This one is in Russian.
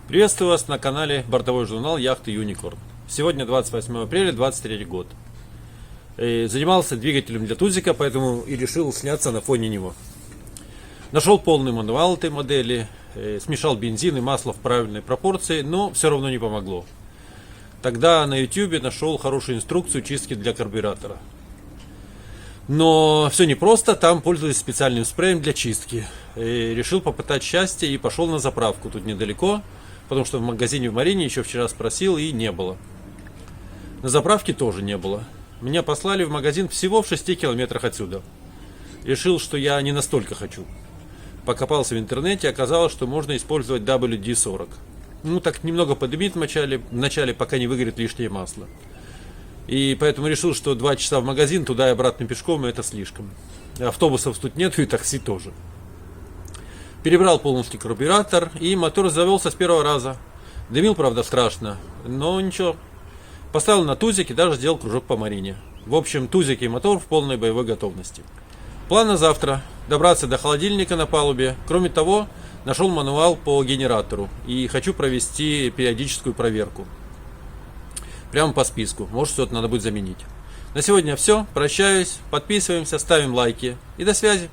Приветствую вас на канале бортовой журнал Яхты Unicorn. Сегодня 28 апреля 2023 год. Занимался двигателем для тузика, поэтому и решил сняться на фоне него. Нашел полный мануал этой модели, смешал бензин и масло в правильной пропорции, но все равно не помогло. Тогда на YouTube нашел хорошую инструкцию чистки для карбюратора. Но все непросто, там пользовались специальным спреем для чистки. Решил попытать счастье и пошел на заправку тут недалеко, потому что в магазине в Марине еще вчера спросил и не было. На заправке тоже не было. Меня послали в магазин всего в 6 километрах отсюда. Решил, что я не настолько хочу. Покопался в интернете, оказалось, что можно использовать WD-40. Ну так немного подымит в начале, пока не выгорит лишнее масло. И поэтому решил, что 2 часа в магазин, туда и обратно пешком, это слишком. Автобусов тут нету и такси тоже. Перебрал полностью карбюратор, и мотор завелся с первого раза. Дымил, правда, страшно, но ничего. Поставил на тузик и даже сделал кружок по Марине. В общем, тузик и мотор в полной боевой готовности. План на завтра: добраться до холодильника на палубе. Кроме того, нашел мануал по генератору и хочу провести периодическую проверку. Прямо по списку, может, что-то надо будет заменить. На сегодня все, прощаюсь, подписываемся, ставим лайки и до связи.